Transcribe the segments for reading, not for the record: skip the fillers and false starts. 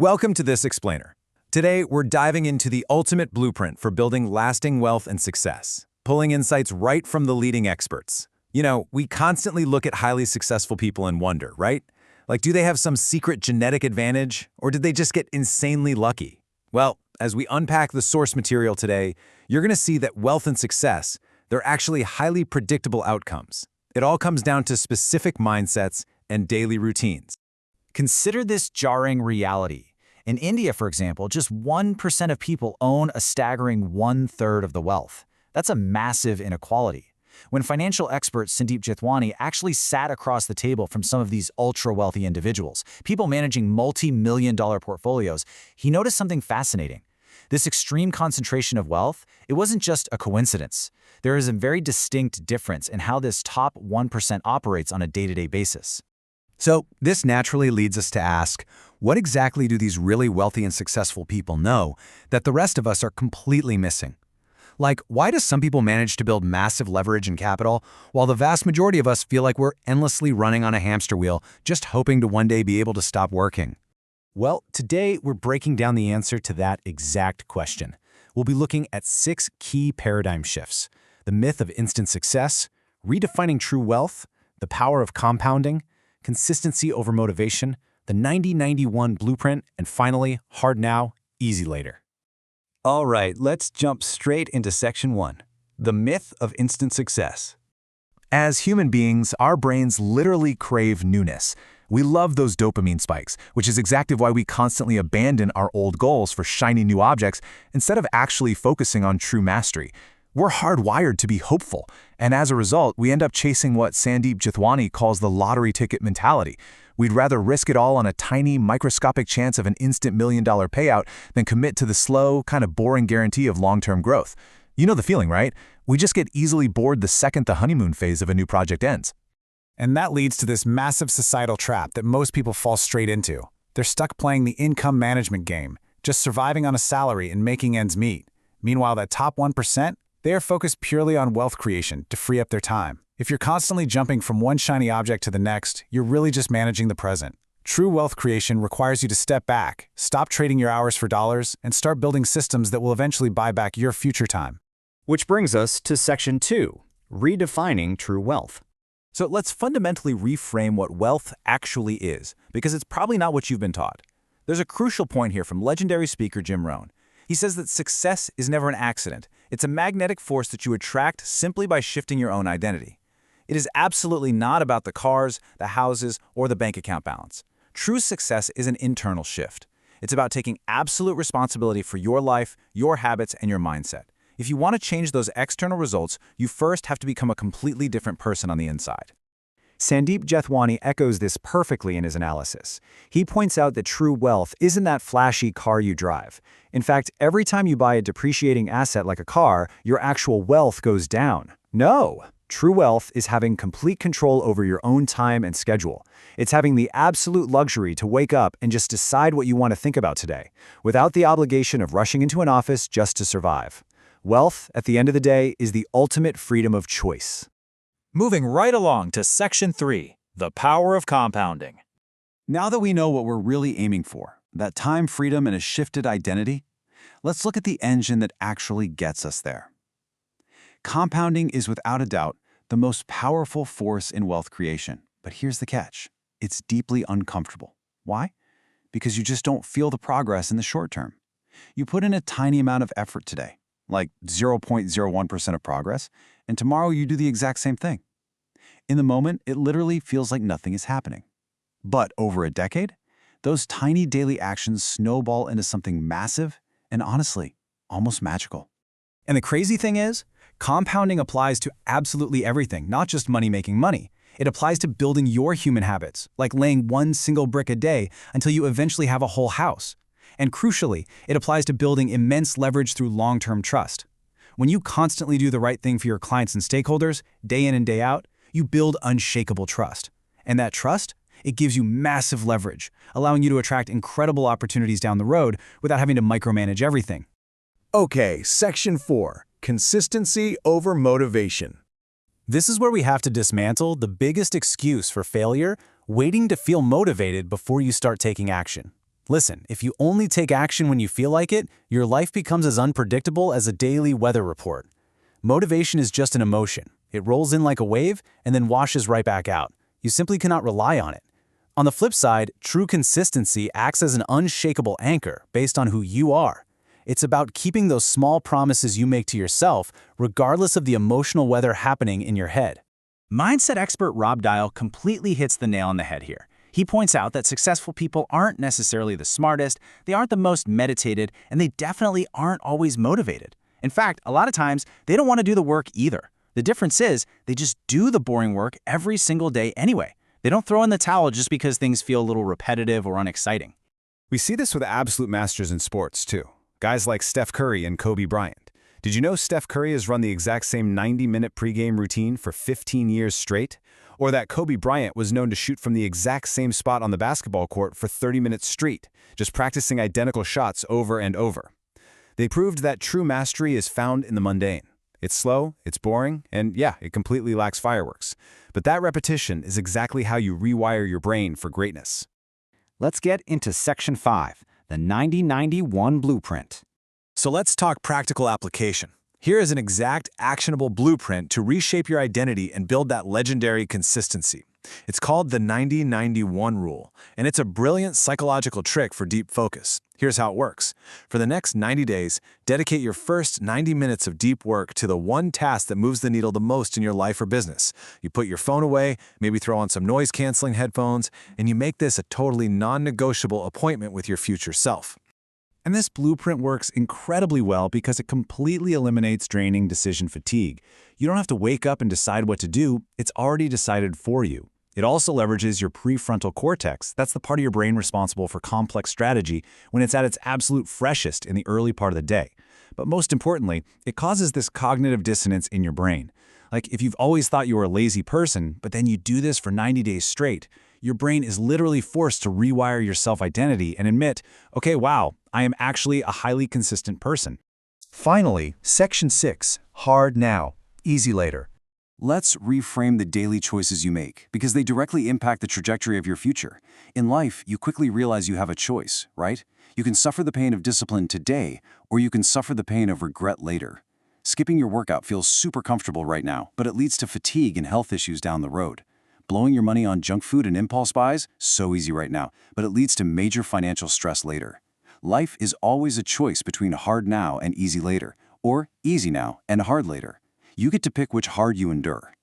Welcome to This Explainer. Today, we're diving into the ultimate blueprint for building lasting wealth and success, pulling insights right from the leading experts. You know, we constantly look at highly successful people and wonder, right? Like, do they have some secret genetic advantage, or did they just get insanely lucky? Well, as we unpack the source material today, you're going to see that wealth and success, they're actually highly predictable outcomes. It all comes down to specific mindsets and daily routines. Consider this jarring reality. In India, for example, just 1% of people own a staggering 1/3 of the wealth. That's a massive inequality. When financial expert SuThe Jethwani actually sat across the table from some of these ultra-wealthy individuals, people managing multi-million-dollar portfolios, he noticed something fascinating. This extreme concentration of wealth, it wasn't just a coincidence. There is a very distinct difference in how this top 1% operates on a day-to-day basis. So this naturally leads us to ask, what exactly do these really wealthy and successful people know that the rest of us are completely missing? Like, why do some people manage to build massive leverage and capital, while the vast majority of us feel like we're endlessly running on a hamster wheel, just hoping to one day be able to stop working? Well, today we're breaking down the answer to that exact question. We'll be looking at 6 key paradigm shifts: the myth of instant success, redefining true wealth, the power of compounding, consistency over motivation, the 90-91 blueprint, and finally, hard now, easy later. All right, let's jump straight into section 1, the myth of instant success. As human beings, our brains literally crave newness. We love those dopamine spikes, which is exactly why we constantly abandon our old goals for shiny new objects instead of actually focusing on true mastery. We're hardwired to be hopeful, and as a result, we end up chasing what SuThe Jethwani calls the lottery ticket mentality. We'd rather risk it all on a tiny, microscopic chance of an instant million-dollar payout than commit to the slow, kind of boring guarantee of long-term growth. You know the feeling, right? We just get easily bored the second the honeymoon phase of a new project ends. And that leads to this massive societal trap that most people fall straight into. They're stuck playing the income management game, just surviving on a salary and making ends meet. Meanwhile, that top 1%, they are focused purely on wealth creation to free up their time. If you're constantly jumping from one shiny object to the next, you're really just managing the present. True wealth creation requires you to step back, stop trading your hours for dollars, and start building systems that will eventually buy back your future time. Which brings us to section 2, redefining true wealth. So let's fundamentally reframe what wealth actually is, because it's probably not what you've been taught. There's a crucial point here from legendary speaker Jim Rohn. He says that success is never an accident. It's a magnetic force that you attract simply by shifting your own identity. It is absolutely not about the cars, the houses, or the bank account balance. True success is an internal shift. It's about taking absolute responsibility for your life, your habits, and your mindset. If you want to change those external results, you first have to become a completely different person on the inside. SuThe Jethwani echoes this perfectly in his analysis. He points out that true wealth isn't that flashy car you drive. In fact, every time you buy a depreciating asset like a car, your actual wealth goes down. No! True wealth is having complete control over your own time and schedule. It's having the absolute luxury to wake up and just decide what you want to think about today, without the obligation of rushing into an office just to survive. Wealth, at the end of the day, is the ultimate freedom of choice. Moving right along to section 3, the power of compounding. Now that we know what we're really aiming for, that time freedom and a shifted identity, let's look at the engine that actually gets us there. Compounding is without a doubt the most powerful force in wealth creation. But here's the catch. It's deeply uncomfortable. Why? Because you just don't feel the progress in the short term. You put in a tiny amount of effort today, like 0.01% of progress, and tomorrow you do the exact same thing. In the moment, it literally feels like nothing is happening. But over a decade, those tiny daily actions snowball into something massive and honestly, almost magical. And the crazy thing is, compounding applies to absolutely everything, not just making money. It applies to building your human habits, like laying one single brick a day until you eventually have a whole house. And crucially, it applies to building immense leverage through long-term trust. When you constantly do the right thing for your clients and stakeholders, day in and day out, you build unshakable trust. And that trust, it gives you massive leverage, allowing you to attract incredible opportunities down the road without having to micromanage everything. Okay, section 4, consistency over motivation. This is where we have to dismantle the biggest excuse for failure, waiting to feel motivated before you start taking action. Listen, if you only take action when you feel like it, your life becomes as unpredictable as a daily weather report. Motivation is just an emotion. It rolls in like a wave and then washes right back out. You simply cannot rely on it. On the flip side, true consistency acts as an unshakable anchor based on who you are. It's about keeping those small promises you make to yourself, regardless of the emotional weather happening in your head. Mindset expert Rob Dial completely hits the nail on the head here. He points out that successful people aren't necessarily the smartest, they aren't the most meditated, and they definitely aren't always motivated. In fact, a lot of times, they don't want to do the work either. The difference is, they just do the boring work every single day anyway. They don't throw in the towel just because things feel a little repetitive or unexciting. We see this with absolute masters in sports, too. Guys like Steph Curry and Kobe Bryant. Did you know Steph Curry has run the exact same 90-minute pregame routine for 15 years straight? Or that Kobe Bryant was known to shoot from the exact same spot on the basketball court for 30 minutes straight, just practicing identical shots over and over. They proved that true mastery is found in the mundane. It's slow, it's boring, and yeah, it completely lacks fireworks. But that repetition is exactly how you rewire your brain for greatness. Let's get into Section 5, the 90-90-1 Blueprint. So let's talk practical application. Here is an exact, actionable blueprint to reshape your identity and build that legendary consistency. It's called the 90-90-1 rule, and it's a brilliant psychological trick for deep focus. Here's how it works. For the next 90 days, dedicate your first 90 minutes of deep work to the one task that moves the needle the most in your life or business. You put your phone away, maybe throw on some noise-canceling headphones, and you make this a totally non-negotiable appointment with your future self. And this blueprint works incredibly well because it completely eliminates draining decision fatigue. You don't have to wake up and decide what to do, it's already decided for you. It also leverages your prefrontal cortex, that's the part of your brain responsible for complex strategy, when it's at its absolute freshest in the early part of the day. But most importantly, it causes this cognitive dissonance in your brain. Like if you've always thought you were a lazy person, but then you do this for 90 days straight, your brain is literally forced to rewire your self-identity and admit, okay, wow, I am actually a highly consistent person. Finally, Section 6, hard now, easy later. Let's reframe the daily choices you make, because they directly impact the trajectory of your future. In life, you quickly realize you have a choice, right? You can suffer the pain of discipline today, or you can suffer the pain of regret later. Skipping your workout feels super comfortable right now, but it leads to fatigue and health issues down the road. Blowing your money on junk food and impulse buys? So easy right now, but it leads to major financial stress later. Life is always a choice between hard now and easy later, or easy now and hard later. You get to pick which hard you endure.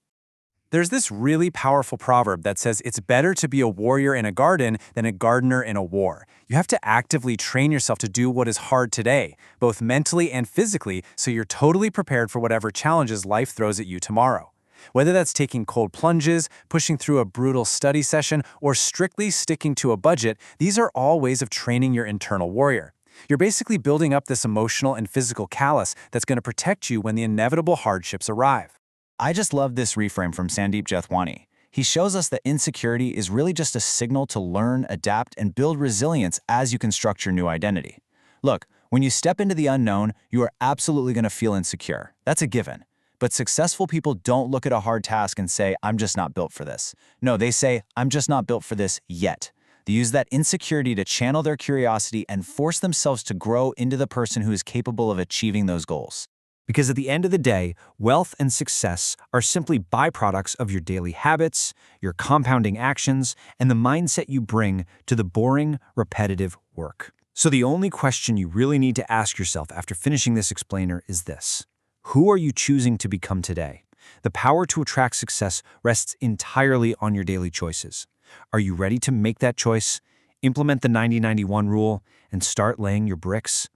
There's this really powerful proverb that says it's better to be a warrior in a garden than a gardener in a war. You have to actively train yourself to do what is hard today, both mentally and physically, so you're totally prepared for whatever challenges life throws at you tomorrow. Whether that's taking cold plunges, pushing through a brutal study session, or strictly sticking to a budget, these are all ways of training your internal warrior. You're basically building up this emotional and physical callus that's going to protect you when the inevitable hardships arrive. I just love this reframe from Sandeep Jethwani. He shows us that insecurity is really just a signal to learn, adapt, and build resilience as you construct your new identity. Look, when you step into the unknown, you are absolutely going to feel insecure. That's a given. But successful people don't look at a hard task and say, I'm just not built for this. No, they say, I'm just not built for this yet. They use that insecurity to channel their curiosity and force themselves to grow into the person who is capable of achieving those goals. Because at the end of the day, wealth and success are simply byproducts of your daily habits, your compounding actions, and the mindset you bring to the boring, repetitive work. So the only question you really need to ask yourself after finishing this explainer is this: who are you choosing to become today? The power to attract success rests entirely on your daily choices. Are you ready to make that choice, implement the 90-90-1 rule, and start laying your bricks?